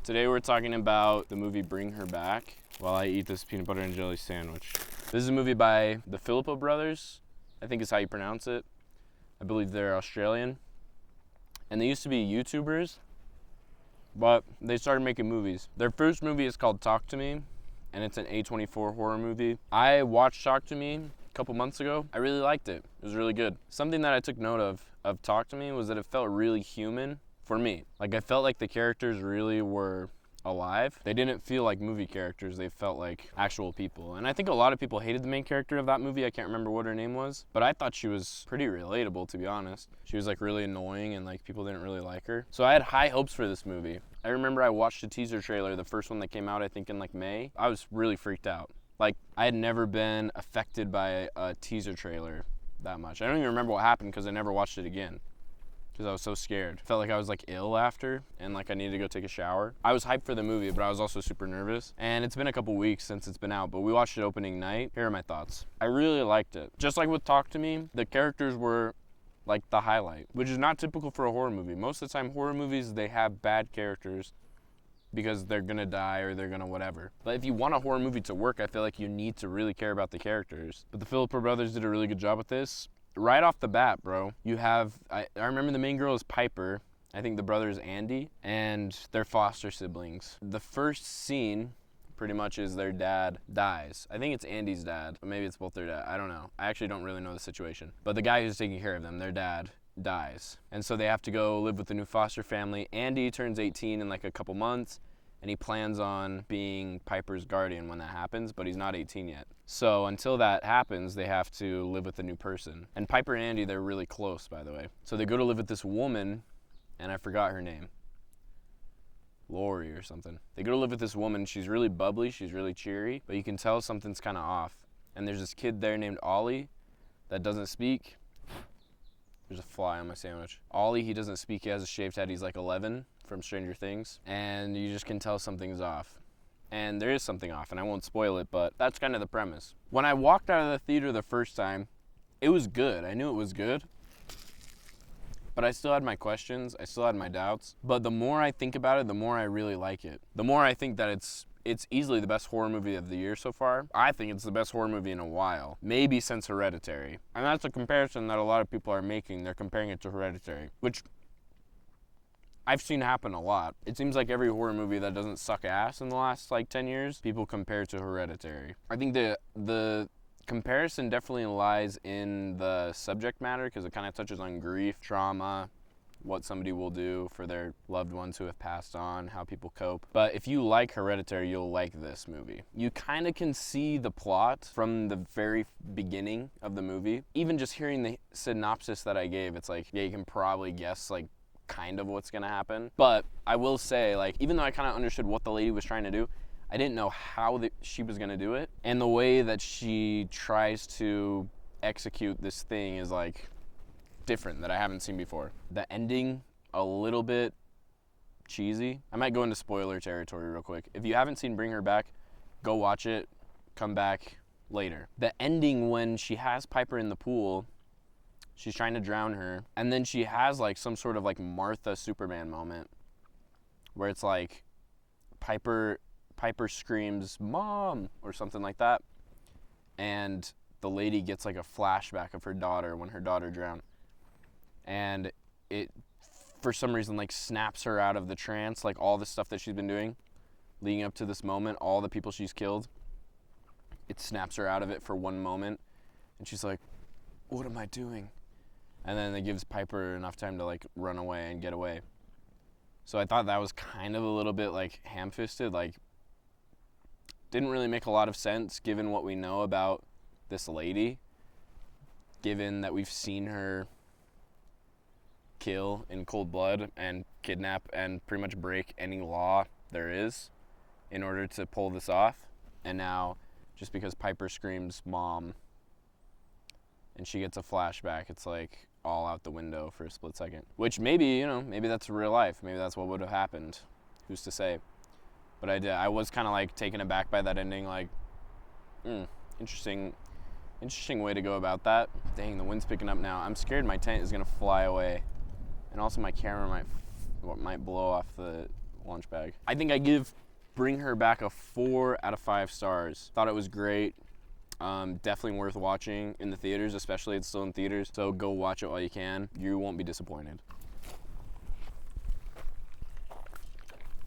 Today we're talking about the movie Bring Her Back while I eat this peanut butter and jelly sandwich. This is a movie by the Philippou brothers, I think is how you pronounce it. I believe they're Australian. And they used to be YouTubers, but they started making movies. Their first movie is called Talk to Me, and it's an A24 horror movie. I watched Talk to Me a couple months ago. I really liked it. It was really good. Something that I took note of Talk to Me was that it felt really human for me. Like, I felt like the characters really were alive. They didn't feel like movie characters, they felt like actual people. And I think a lot of people hated the main character of that movie. I can't remember what her name was, but I thought she was pretty relatable, to be honest. She was like really annoying and like people didn't really like her. So I had high hopes for this movie. I remember I watched the teaser trailer, the first one that came out I think in like May. I was really freaked out. Like, I had never been affected by a teaser trailer that much. I don't even remember what happened because I never watched it again, because I was so scared. Felt like I was like ill after and like I needed to go take a shower. I was hyped for the movie, but I was also super nervous. And it's been a couple weeks since it's been out, but we watched it opening night. Here are my thoughts. I really liked it. Just like with Talk to Me, the characters were like the highlight, which is not typical for a horror movie. Most of the time horror movies, they have bad characters because they're gonna die or they're gonna whatever. But if you want a horror movie to work, I feel like you need to really care about the characters. But the Philippou brothers did a really good job with this. Right off the bat, bro, you have, I remember the main girl is Piper. I think the brother is Andy, and they're foster siblings. The first scene pretty much is their dad dies. I think it's Andy's dad, but maybe it's both their dad. I don't know. I actually don't really know the situation. But the guy who's taking care of them, their dad, dies. And so they have to go live with the new foster family. Andy turns 18 in like a couple months, and he plans on being Piper's guardian when that happens, but he's not 18 yet. So until that happens, they have to live with a new person. And Piper and Andy, they're really close, by the way. So they go to live with this woman, and I forgot her name. Lori or something. They go to live with this woman. She's really bubbly, she's really cheery, but you can tell something's kind of off. And there's this kid there named Ollie that doesn't speak. There's a fly on my sandwich. Ollie, he doesn't speak, he has a shaved head, he's like 11 from Stranger Things, and you just can tell something's off. And there is something off, and I won't spoil it, but that's kind of the premise. When I walked out of the theater the first time, it was good. I knew it was good, but I still had my questions, I still had my doubts. But the more I think about it, the more I really like it. The more I think that it's easily the best horror movie of the year so far. I think it's the best horror movie in a while, maybe since Hereditary. And that's a comparison that a lot of people are making. They're comparing it to Hereditary, which I've seen happen a lot. It seems like every horror movie that doesn't suck ass in the last like 10 years, people compare to Hereditary. I think the comparison definitely lies in the subject matter, because it kind of touches on grief, trauma, what somebody will do for their loved ones who have passed on, how people cope. But if you like Hereditary, you'll like this movie. You kind of can see the plot from the very beginning of the movie. Even just hearing the synopsis that I gave, it's like, yeah, you can probably guess like kind of what's gonna happen. But I will say, like, even though I kind of understood what the lady was trying to do, I didn't know how she was gonna do it. And the way that she tries to execute this thing is like different, that I haven't seen before. The ending, a little bit cheesy. I might go into spoiler territory real quick. If you haven't seen Bring Her Back, go watch it, come back later. The ending, when she has Piper in the pool, she's trying to drown her, and then she has like some sort of like Martha Superman moment where it's like Piper screams, "Mom," or something like that, and the lady gets like a flashback of her daughter when her daughter drowned. And it, for some reason, like snaps her out of the trance, like all the stuff that she's been doing leading up to this moment, all the people she's killed, it snaps her out of it for one moment, and she's like, what am I doing? And then it gives Piper enough time to like run away and get away. So I thought that was kind of a little bit like ham-fisted, like didn't really make a lot of sense given what we know about this lady, given that we've seen her kill in cold blood and kidnap and pretty much break any law there is in order to pull this off. And now, just because Piper screams "Mom" and she gets a flashback, it's like all out the window for a split second. Which maybe, you know, maybe that's real life. Maybe that's what would have happened. Who's to say? But I was kind of like taken aback by that ending, like, interesting way to go about that. Dang, the wind's picking up now. I'm scared my tent is gonna fly away. And also my camera might blow off the lunch bag. I think I give Bring Her Back a 4 out of 5 stars. Thought it was great. Definitely worth watching in the theaters, especially it's still in theaters. So go watch it while you can. You won't be disappointed.